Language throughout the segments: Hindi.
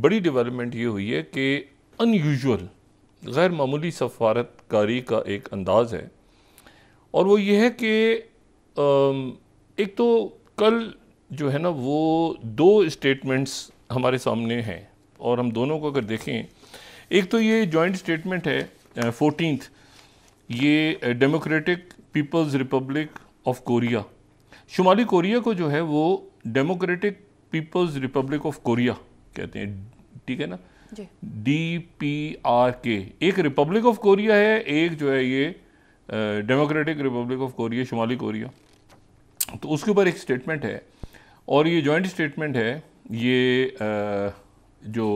बड़ी डेवलपमेंट ये हुई है कि अनयूजुअल गैर मामूली सफारतकारी का एक अंदाज़ है, और वो ये है कि एक तो कल जो है ना वो दो स्टेटमेंट्स हमारे सामने हैं, और हम दोनों को अगर देखें, एक तो ये जॉइंट स्टेटमेंट है 14th, ये democratic people's republic of Korea, शुमाली कोरिया को जो है वो democratic people's republic of Korea कहते हैं, ठीक है ना, DPRK, एक रिपब्लिक ऑफ कोरिया है, एक जो है ये डेमोक्रेटिक रिपब्लिक ऑफ कोरिया, शुमाली कोरिया। तो उसके ऊपर एक स्टेटमेंट है, और ये जॉइंट स्टेटमेंट है, ये जो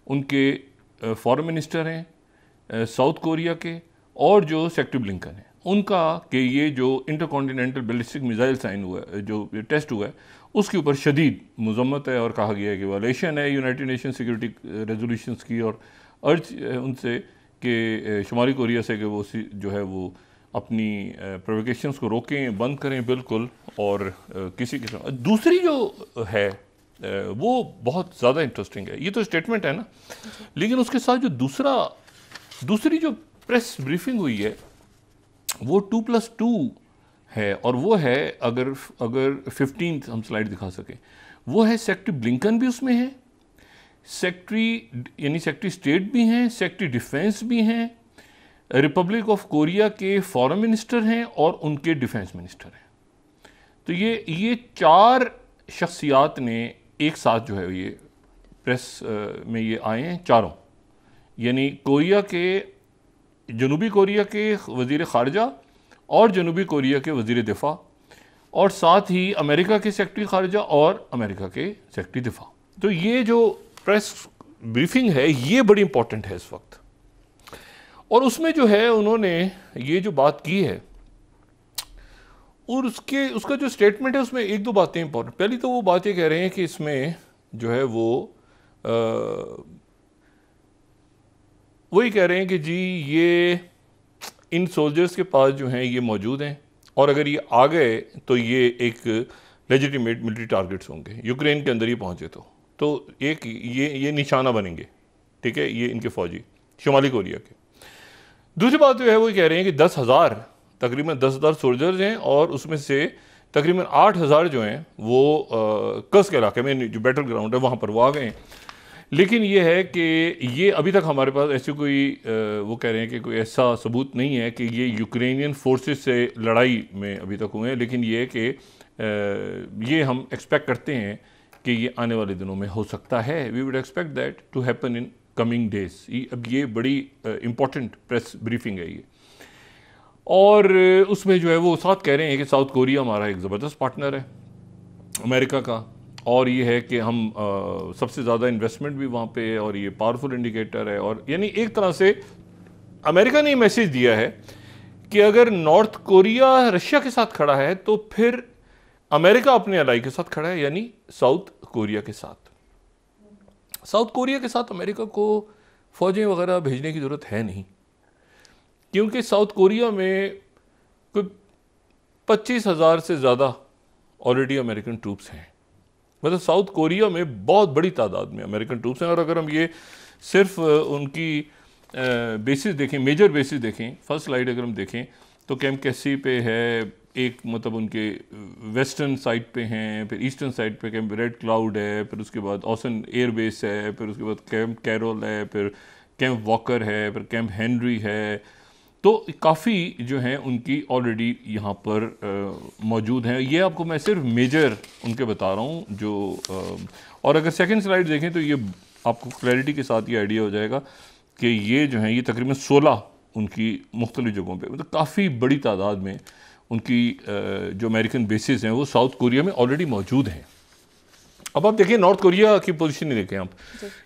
उनके फॉरेन मिनिस्टर हैं साउथ कोरिया के, और जो सेक्रेटरी ब्लिंकन है उनका, कि ये जो इंटरकॉन्टिनेंटल बैलिस्टिक मिसाइल साइन हुआ है, जो टेस्ट हुआ है, उसके ऊपर शदीद मजम्मत है, और कहा गया है कि वायलेशन है यूनाइटेड नेशन सिक्योरिटी रेजोल्यूशंस की, और अर्ज उनसे कि शुमाली कोरिया से कि वो जो है वो अपनी प्रोवोकेशंस को रोकें, बंद करें बिल्कुल, और किसी किस्म। दूसरी जो है वो बहुत ज़्यादा इंटरेस्टिंग है, ये तो स्टेटमेंट है ना, लेकिन उसके साथ जो दूसरी जो प्रेस ब्रीफिंग हुई है वो 2+2 है, और वो है, अगर 15th हम स्लाइड दिखा सकें, वो है सेक्रेटरी ब्लिंकन भी उसमें है, सेक्रेटरी स्टेट भी हैं, सेक्रेटरी डिफेंस भी हैं, रिपब्लिक ऑफ कोरिया के फॉरेन मिनिस्टर हैं, और उनके डिफेंस मिनिस्टर हैं। तो ये चार शख्सियात ने एक साथ जो है ये प्रेस में ये आए हैं चारों, यानी कोरिया के, जनूबी कोरिया के वज़ीर ख़ारजा, और जनूबी कोरिया के वज़ीर दिफा, और साथ ही अमेरिका के सेक्रेटरी ख़ारजा और अमेरिका के सेक्रेटरी दिफा। तो ये जो प्रेस ब्रीफिंग है ये बड़ी इंपॉर्टेंट है इस वक्त, और उसमें जो है उन्होंने ये जो बात की है, और उसका जो स्टेटमेंट है उसमें एक दो बातें इंपॉर्टेंट। पहली तो वो बात ये कह रहे हैं कि इसमें जो है वो वही कह रहे हैं कि जी ये इन सोल्जर्स के पास जो हैं ये मौजूद हैं, और अगर ये आ गए तो ये एक लेजिटिमेट मिलिट्री टारगेट्स होंगे यूक्रेन के अंदर ही पहुँचे तो एक ये निशाना बनेंगे, ठीक है, ये इनके फौजी शुमाली कोरिया के। दूसरी बात जो है वो कह रहे हैं कि 10,000 तकरीबन 10,000 सोल्जर्स हैं, और उसमें से तकरीबन 8,000 जो हैं वो कर्स के इलाके में जो बैटल ग्राउंड है वहाँ पर वो आ गए हैं। लेकिन ये है कि ये अभी तक हमारे पास ऐसी कोई वो कह रहे हैं कि कोई ऐसा सबूत नहीं है कि ये यूक्रेनियन फोर्सेस से लड़ाई में अभी तक हुए हैं, लेकिन ये है कि ये हम एक्सपेक्ट करते हैं कि ये आने वाले दिनों में हो सकता है। We would expect that to happen in coming days. अब ये बड़ी इम्पॉर्टेंट प्रेस ब्रीफिंग है ये, और उसमें जो है वो साथ कह रहे हैं कि साउथ कोरिया हमारा एक ज़बरदस्त पार्टनर है अमेरिका का, और ये है कि हम सबसे ज़्यादा इन्वेस्टमेंट भी वहाँ पे है, और ये पावरफुल इंडिकेटर है, और यानी एक तरह से अमेरिका ने मैसेज दिया है कि अगर नॉर्थ कोरिया रशिया के साथ खड़ा है तो फिर अमेरिका अपने अलाई के साथ खड़ा है, यानी साउथ कोरिया के साथ। साउथ कोरिया के साथ अमेरिका को फ़ौजें वगैरह भेजने की ज़रूरत है नहीं, क्योंकि साउथ कोरिया में कोई 25,000 से ज़्यादा ऑलरेडी अमेरिकन ट्रूप्स हैं। मतलब साउथ कोरिया में बहुत बड़ी तादाद में अमेरिकन ट्रूप्स हैं, और अगर हम ये सिर्फ उनकी बेसिस देखें, मेजर बेसिस देखें, फर्स्ट स्लाइड अगर हम देखें तो कैंप कैसी पे है एक, मतलब उनके वेस्टर्न साइड पे हैं, फिर ईस्टर्न साइड पे कैंप रेड क्लाउड है, फिर उसके बाद ऑसन एयर बेस है, फिर उसके बाद कैंप कैरोल है, फिर कैंप वॉकर है, फिर कैंप हेनरी है। तो काफ़ी जो हैं उनकी ऑलरेडी यहाँ पर मौजूद हैं। ये आपको मैं सिर्फ मेजर उनके बता रहा हूँ जो और अगर सेकंड स्लाइड देखें तो ये आपको क्लैरिटी के साथ ये आइडिया हो जाएगा कि ये जो हैं ये तकरीबन 16 उनकी मुख्तलिफ जगहों पे, मतलब काफ़ी बड़ी तादाद में उनकी जो अमेरिकन बेसिस हैं वो साउथ कोरिया में ऑलरेडी मौजूद हैं। अब आप देखिए नॉर्थ कोरिया की पोजीशन नहीं देखें आप,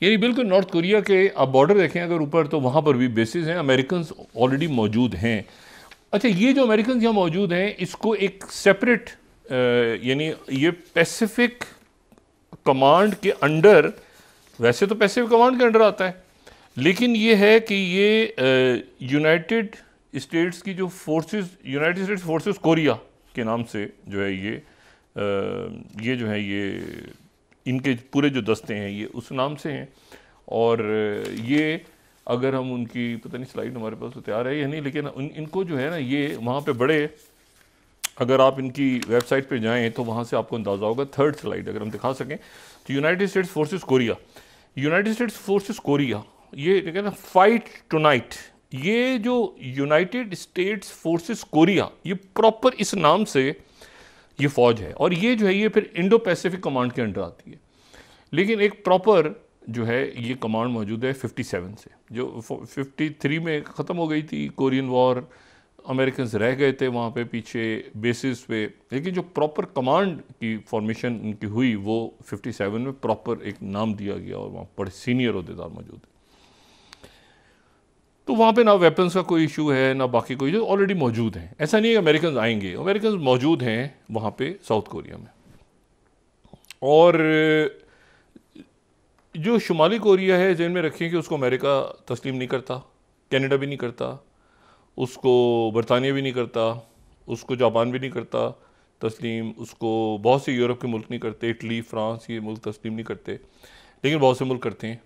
यानी बिल्कुल नॉर्थ कोरिया के आप बॉर्डर देखें अगर ऊपर, तो वहाँ पर भी बेसिस हैं, अमेरिकन ऑलरेडी मौजूद हैं। अच्छा, ये जो अमेरिकन यहाँ मौजूद हैं इसको एक सेपरेट यानी ये पैसिफिक कमांड के अंडर, वैसे तो पैसिफिक कमांड के अंडर आता है, लेकिन ये है कि ये यूनाइटेड स्टेट्स की जो forces, United states forces Korea के नाम से जो है ये जो है इनके पूरे जो दस्ते हैं ये उस नाम से हैं। और ये अगर हम उनकी, पता नहीं स्लाइड हमारे पास तो तैयार है या नहीं, लेकिन इनको जो है ना ये वहाँ पे बड़े, अगर आप इनकी वेबसाइट पे जाएं तो वहाँ से आपको अंदाज़ा होगा। थर्ड स्लाइड अगर हम दिखा सकें तो United states forces Korea, United states forces Korea, ये कहते हैं फाइट टुनाइट। ये जो यूनाइटेड स्टेट्स फोर्सेस कोरिया, ये प्रॉपर इस नाम से ये फ़ौज है, और ये जो है ये फिर इंडो पैसिफिक कमांड के अंडर आती है। लेकिन एक प्रॉपर जो है ये कमांड मौजूद है 57 से, जो 53 में ख़त्म हो गई थी कोरियन वॉर, अमेरिकन रह गए थे वहाँ पे पीछे बेसिस पे, लेकिन जो प्रॉपर कमांड की फॉर्मेशन उनकी हुई वो 57 में प्रॉपर एक नाम दिया गया, और वहाँ बड़े सीनियर अहदेदार मौजूद हैं। तो वहाँ पे ना वेपन्स का कोई इशू है ना बाकी कोई, जो ऑलरेडी मौजूद हैं। ऐसा नहीं है कि अमेरिकन आएंगे, अमेरिकन मौजूद हैं वहाँ पे साउथ कोरिया में। और जो शुमाली कोरिया है, जहन में रखें कि उसको अमेरिका तस्लीम नहीं करता, कनाडा भी नहीं करता, उसको बरतानिया भी नहीं करता, उसको जापान भी नहीं करता तस्लीम, उसको बहुत से यूरोप के मुल्क नहीं करते, इटली फ्रांस ये मुल्क तस्लीम नहीं करते, लेकिन बहुत से मुल्क करते हैं।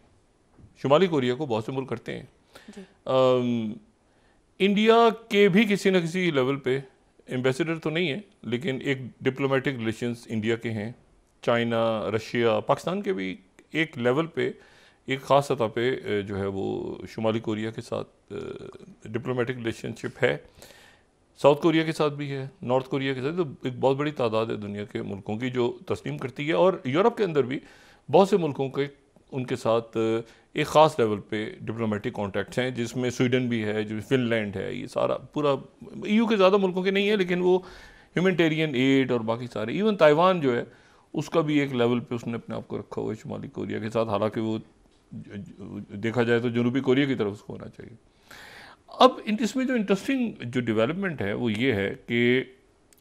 शुमाली कोरिया को बहुत से मुल्क करते हैं। इंडिया के भी किसी न किसी लेवल पे एम्बेसडर तो नहीं है, लेकिन एक डिप्लोमेटिक रिलेशंस इंडिया के हैं। चाइना, रशिया, पाकिस्तान के भी एक लेवल पे, एक ख़ास सतह पे जो है वो शुमाली कोरिया के साथ डिप्लोमेटिक रिलेशनशिप है। साउथ कोरिया के साथ भी है, नॉर्थ कोरिया के साथ, तो एक बहुत बड़ी तादाद है दुनिया के मुल्कों की जो तस्लीम करती है। और यूरोप के अंदर भी बहुत से मुल्कों के उनके साथ एक ख़ास लेवल पे डिप्लोमेटिक कॉन्टैक्ट्स हैं, जिसमें स्वीडन भी है, जो फिनलैंड है, ये सारा पूरा EU के ज़्यादा मुल्कों के नहीं है, लेकिन वो ह्यूमैनिटेरियन एड और बाकी सारे, इवन ताइवान जो है उसका भी एक लेवल पे उसने अपने आप को रखा हुआ है शुमाली कोरिया के साथ, हालांकि वो देखा जाए तो जनूबी कोरिया की तरफ उसको होना चाहिए। अब इसमें जो इंटरेस्टिंग जो डेवलपमेंट है वो ये है कि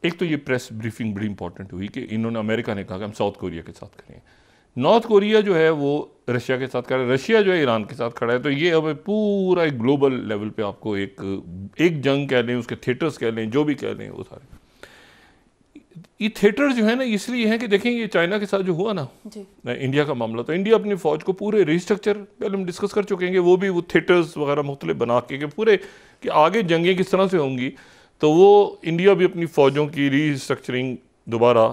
एक तो ये प्रेस ब्रीफिंग बड़ी इंपॉर्टेंट हुई कि इन्होंने, अमेरिका ने कहा कि हम साउथ कोरिया के साथ करें, नॉर्थ कोरिया जो है वो रशिया के साथ खड़ा है, रशिया जो है ईरान के साथ खड़ा है। तो ये अब पूरा एक ग्लोबल लेवल पे आपको एक जंग कह लें, उसके थिएटर्स कह लें, जो भी कह लें, वो सारे ये थिएटर जो है ना इसलिए है कि देखें ये चाइना के साथ जो हुआ ना इंडिया का मामला, तो इंडिया अपनी फ़ौज को पूरे रिस्ट्रक्चर, पहले हम डिस्कस कर चुके हैं, वो भी वो थिएटर्स वगैरह मुख्तलिफ बना के पूरे कि आगे जंगें किस तरह से होंगी, तो वो इंडिया भी अपनी फ़ौजों की रीस्ट्रक्चरिंग दोबारा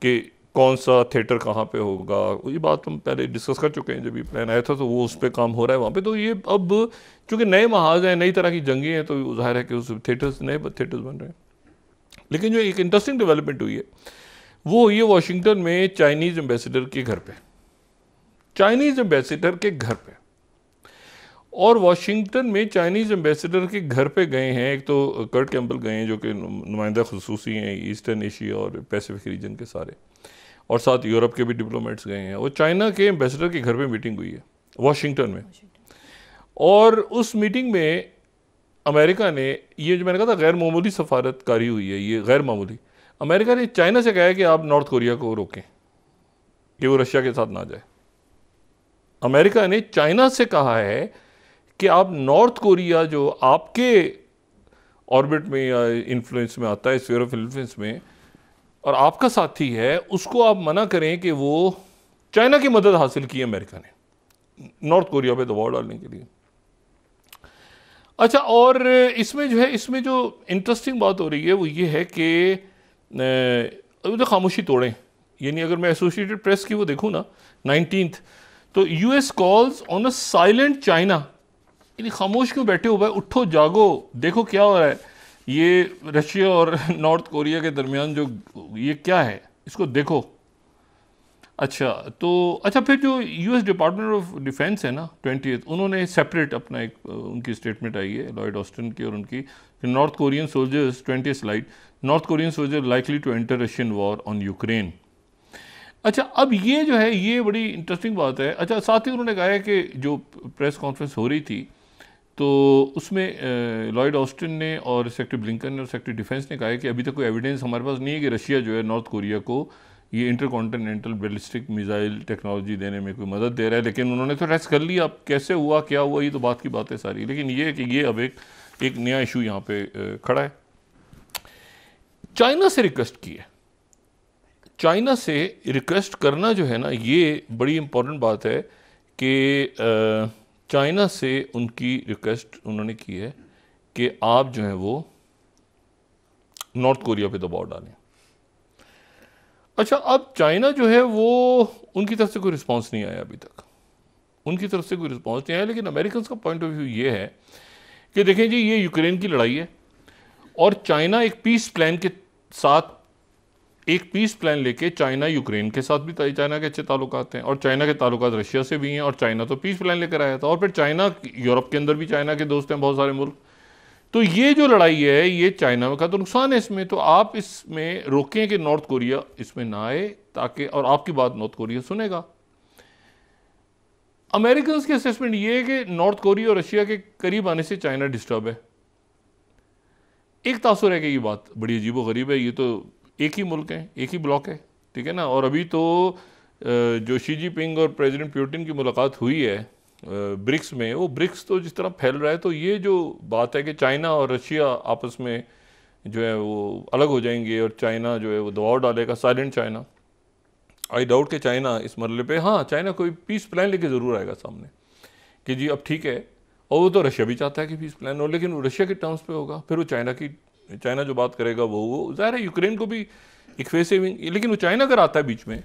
कि कौन सा थिएटर कहाँ पे होगा, ये बात हम पहले डिस्कस कर चुके हैं जब ये प्लान आया था, तो वो उस पर काम हो रहा है वहाँ पे। तो ये अब चूँकि नए महाज हैं, नई तरह की जंगें हैं, तो जाहिर है कि उस थिएटर्स, नए थिएटर्स बन रहे हैं। लेकिन जो एक इंटरेस्टिंग डेवलपमेंट हुई है वो हुई है वाशिंगटन में चाइनीज़ एम्बेसडर के घर पे, चाइनीज़ एम्बेसडर के घर पे। और वाशिंगटन में चाइनीज़ एम्बेसडर के घर पे गए हैं, एक तो कर्ट कैम्पबेल गए हैं जो कि नुमाइंदा खुसूसी हैं ईस्टर्न एशिया और पैसिफिक रीजन के सारे, और साथ यूरोप के भी डिप्लोमेट्स गए हैं। और चाइना के एम्बेसडर के घर पे मीटिंग हुई है वाशिंगटन में, और उस मीटिंग में अमेरिका ने, ये जो मैंने कहा था गैर मामूली सफारतकारी हुई है, ये गैर मामूली, अमेरिका ने चाइना से कहा है कि आप नॉर्थ कोरिया को रोकें कि वो रशिया के साथ ना जाए। अमेरिका ने चाइना से कहा है कि आप नॉर्थ कोरिया जो आपके ऑर्बिट में या इन्फ्लुएंस में आता है, स्फीयर ऑफ इन्फ्लुएंस में, और आपका साथी है, उसको आप मना करें कि वो चाइना की मदद हासिल की अमेरिका ने नॉर्थ कोरिया पे दबाव डालने के लिए। अच्छा, और इसमें जो है, इसमें जो इंटरेस्टिंग बात हो रही है वो ये है कि तो खामोशी तोड़ें, यानी अगर मैं एसोसिएटेड प्रेस की वो देखूँ ना 19th, तो US calls on a silent China, यानी खामोश क्यों बैठे हुए, उठो जागो, देखो क्या हो रहा है, ये रशिया और नॉर्थ कोरिया के दरमियान जो ये क्या है, इसको देखो। अच्छा, तो अच्छा फिर जो US डिपार्टमेंट ऑफ डिफेंस है ना 20th, उन्होंने सेपरेट अपना एक उनकी स्टेटमेंट आई है लॉयड ऑस्टिन की और उनकी, North Korean soldiers 20th slide, North Korean soldier likely to enter Russian war on Ukraine. अच्छा, अब ये जो है ये बड़ी इंटरेस्टिंग बात है। अच्छा, साथ ही उन्होंने कहा है कि जो प्रेस कॉन्फ्रेंस हो रही थी तो उसमें लॉयड ऑस्टिन ने और सेक्रेटरी ब्लिंकन ने और सेक्रेटरी डिफेंस ने कहा है कि अभी तक कोई एविडेंस हमारे पास नहीं है कि रशिया जो है नॉर्थ कोरिया को ये इंटरकॉन्टिनेंटल बैलिस्टिक मिसाइल टेक्नोलॉजी देने में कोई मदद दे रहा है। लेकिन उन्होंने तो रेस्ट कर लिया, अब कैसे हुआ क्या हुआ ये तो बात की बात है सारी, लेकिन ये है कि ये अब एक नया इशू यहाँ पे खड़ा है। चाइना से रिक्वेस्ट की है, चाइना से रिक्वेस्ट करना जो है ना, ये बड़ी इम्पोर्टेंट बात है कि चाइना से उनकी रिक्वेस्ट उन्होंने की है कि आप जो है वो नॉर्थ कोरिया पे दबाव डालें। अच्छा, अब चाइना जो है वो, उनकी तरफ से कोई रिस्पांस नहीं आया अभी तक, उनकी तरफ से कोई रिस्पांस नहीं आया। लेकिन अमेरिकन का पॉइंट ऑफ व्यू ये है कि देखें जी, ये यूक्रेन की लड़ाई है और चाइना एक पीस प्लान के साथ, एक पीस प्लान लेके चाइना यूक्रेन के साथ भी चाइना के अच्छे ताल्लुकात हैं और चाइना के ताल्लुकात रशिया से भी हैं, और चाइना तो पीस प्लान लेकर आया था, और फिर चाइना यूरोप के अंदर भी चाइना के दोस्त हैं बहुत सारे मुल्क। तो ये जो लड़ाई है ये चाइना का तो नुकसान है इसमें, तो आप इसमें रोकें कि नॉर्थ कोरिया इसमें ना आए, ताकि, और आपकी बात नॉर्थ कोरिया सुनेगा। अमेरिकन की असेसमेंट ये है कि नॉर्थ कोरिया और रशिया के करीब आने से चाइना डिस्टर्ब है। एक तासुर है कि ये बात बड़ी अजीब व गरीब है, ये तो एक ही मुल्क है, एक ही ब्लॉक है, ठीक है ना। और अभी तो जो शी जिनपिंग और प्रेसिडेंट पुतिन की मुलाकात हुई है ब्रिक्स में, वो ब्रिक्स तो जिस तरह फैल रहा है, तो ये जो बात है कि चाइना और रशिया आपस में जो है वो अलग हो जाएंगे और चाइना जो है वो दबाव डालेगा, साइलेंट चाइना, आई डाउट कि चाइना इस मरले पे, हाँ चाइना कोई पीस प्लान लेके ज़रूर आएगा सामने कि जी अब ठीक है। और वो तो रशिया भी चाहता है कि पीस प्लान हो, लेकिन वो रशिया के टर्म्स पे होगा, फिर वो चाइना जो बात करेगा वो ज़ाहिर है यूक्रेन को भी एक फेस सेविंग। लेकिन वो चाइना अगर आता है बीच में,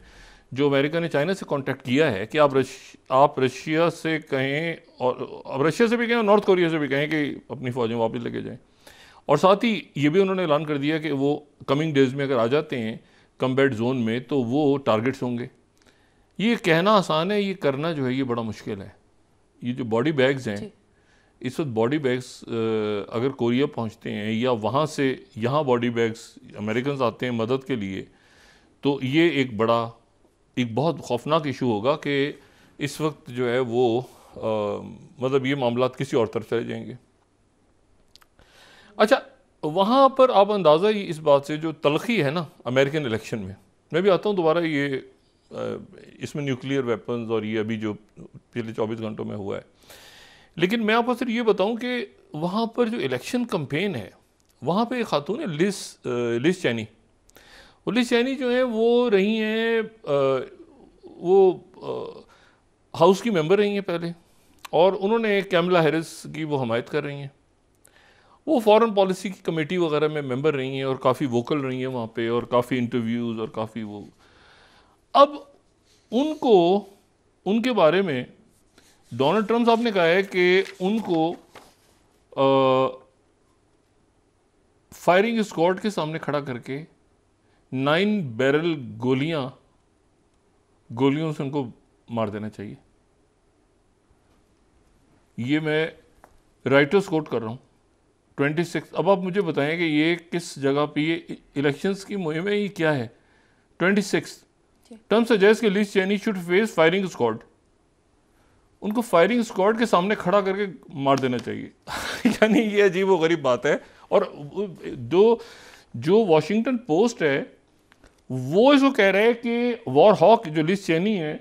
जो अमेरिका ने चाइना से कांटेक्ट किया है कि आप रशिया से कहें, और अब रशिया से भी कहें और नॉर्थ कोरिया से भी कहें कि अपनी फ़ौजें वापस लेके जाएं, और साथ ही ये भी उन्होंने ऐलान कर दिया कि वो कमिंग डेज में अगर आ जाते हैं कम्बैट जोन में तो वो टारगेट्स होंगे। ये कहना आसान है, ये करना जो है ये बड़ा मुश्किल है। ये जो बॉडी बैग्स हैं, इस वक्त बॉडी बैग्स अगर कोरिया पहुंचते हैं या वहाँ से यहाँ बॉडी बैग्स अमेरिकन आते हैं मदद के लिए, तो ये एक बहुत खौफनाक इशू होगा कि इस वक्त जो है वो मतलब ये मामला किसी और तरफ चले जाएंगे। अच्छा, वहाँ पर आप अंदाज़ा ही इस बात से जो तलखी है ना अमेरिकन इलेक्शन में, मैं भी आता हूँ दोबारा, ये इसमें न्यूक्लियर वेपन्स और ये अभी जो पिछले 24 घंटों में हुआ है, लेकिन मैं आपको सिर्फ ये बताऊं कि वहाँ पर जो इलेक्शन कैंपेन है, वहाँ पे एक खातून है लिज चैनी। वो लिज चैनी जो है वो रही हैं, वो हाउस की मेंबर रही हैं पहले, और उन्होंने कैमला हैरिस की वो हमायत कर रही हैं। वो फॉरेन पॉलिसी की कमेटी वगैरह में मेंबर रही हैं और काफ़ी वोकल रही हैं वहाँ पे, और काफ़ी इंटरव्यूज़ और काफ़ी वो। अब उनको, उनके बारे में डोनाल्ड ट्रम्प साहब ने कहा है कि उनको फायरिंग स्क्वाड के सामने खड़ा करके 9 बैरल गोलियों से उनको मार देना चाहिए। ये मैं राइटर्स कोट कर रहा हूँ, 26। अब आप मुझे बताएं कि ये किस जगह पे ये इलेक्शंस की मुहिम है, ये क्या है। 26 टर्म सजेस्ट कि Liz Cheney should face firing squad, उनको फायरिंग स्क्वाड के सामने खड़ा करके मार देना चाहिए। यानी ये अजीब व गरीब बात है। और जो वॉशिंगटन पोस्ट है वो इसको कह रहा है कि वॉर हॉक जो लिज चैनी है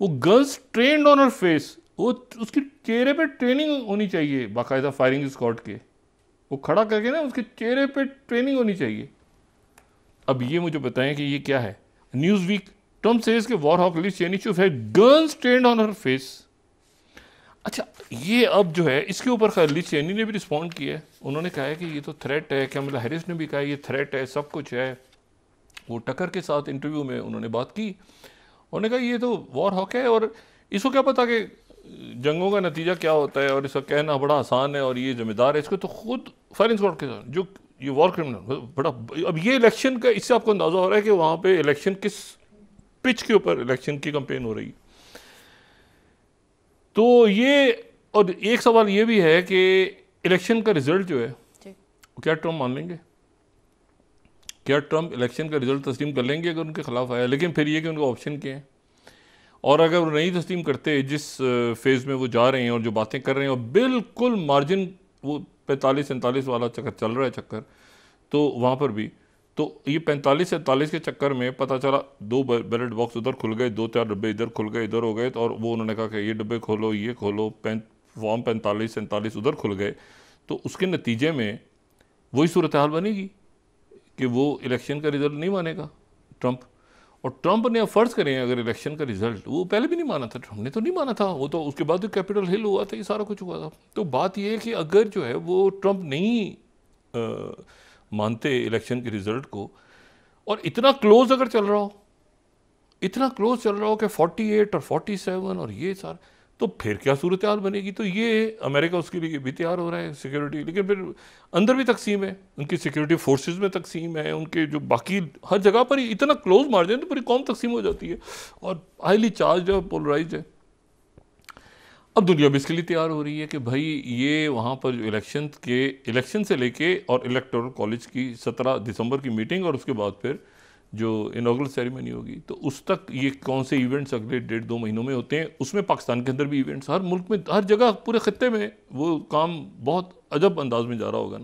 वो girls trained on her face, वो उसके चेहरे पे ट्रेनिंग होनी चाहिए बाकायदा फायरिंग स्क्वाड के, वो खड़ा करके ना उसके चेहरे पे ट्रेनिंग होनी चाहिए। अब ये मुझे बताएं कि ये क्या है। न्यूज़ वीक, ट्रम्प सेज कि war hawk Liz Cheney should have guns trained on her face. अच्छा, ये अब जो है इसके ऊपर खैर लिज चैनी ने भी रिस्पॉन्ड किया है, उन्होंने कहा है कि ये तो थ्रेट है, कैमला हैरिस ने भी कहा ये थ्रेट है, सब कुछ है। वो टकर के साथ इंटरव्यू में उन्होंने बात की, उन्होंने कहा ये तो वॉर हॉक है और इसको क्या पता कि जंगों का नतीजा क्या होता है, और इसका कहना बड़ा आसान है और ये जिम्मेदार है, इसको तो खुद फायरिंग स्क्वाड के साथ जो ये वॉर क्रिमिनल बड़ा। अब ये इलेक्शन का, इससे आपको अंदाज़ा हो रहा है कि वहाँ पे इलेक्शन किस पिच के ऊपर इलेक्शन की कैंपेन हो रही। तो ये, और एक सवाल ये भी है कि इलेक्शन का रिजल्ट जो है क्या ट्रम्प मान लेंगे, क्या ट्रम्प इलेक्शन का रिजल्ट तस्लीम कर लेंगे अगर उनके खिलाफ आया। लेकिन फिर ये कि उनका ऑप्शन क्या है, और अगर वो नहीं तस्लीम करते जिस फेज़ में वो जा रहे हैं और जो बातें कर रहे हैं, और बिल्कुल मार्जिन वो 45-47 वाला चक्कर चल रहा है चक्कर, तो वहाँ पर भी तो ये 45-47 के चक्कर में पता चला 2 बैलेट बॉक्स उधर खुल गए, 2-4 डब्बे इधर खुल गए, इधर हो गए, तो और वो उन्होंने कहा कि ये डब्बे खोलो, ये खोलो, फॉर्म 45-47 उधर खुल गए, तो उसके नतीजे में वही सूरत हाल बनेगी कि वो इलेक्शन का रिजल्ट नहीं मानेगा ट्रम्प। और ट्रंप ने, अब फ़र्ज़ करें अगर इलेक्शन का रिजल्ट, वो पहले भी नहीं माना था, ट्रंप ने तो नहीं माना था, वो तो उसके बाद कैपिटल हिल हुआ था, ये सारा कुछ हुआ था। तो बात ये है कि अगर जो है वो ट्रंप नहीं मानते इलेक्शन के रिजल्ट को, और इतना क्लोज अगर चल रहा हो, इतना क्लोज चल रहा हो कि 48 और 47 और ये सारा, तो फिर क्या सूरत हाल बनेगी। तो ये अमेरिका उसके लिए भी तैयार हो रहा है सिक्योरिटी, लेकिन फिर अंदर भी तकसीम है, उनकी सिक्योरिटी फोर्सेस में तकसीम है, उनके जो बाकी हर जगह पर ही इतना क्लोज मार जाए तो पूरी कौम तकसीम हो जाती है और हाईली चार्ज है, पोलराइज है। अब दुनिया भी इसके लिए तैयार हो रही है कि भाई ये वहाँ पर जो इलेक्शन से लेके और इलेक्टोरल कॉलेज की 17 दिसंबर की मीटिंग और उसके बाद फिर जो इनॉग्रल सेरेमनी होगी, तो उस तक ये कौन से इवेंट्स अगले 1.5-2 महीनों में होते हैं, उसमें पाकिस्तान के अंदर भी इवेंट्स, हर मुल्क में, हर जगह, पूरे खत्ते में वो काम बहुत अजब अंदाज में जा रहा होगा ना।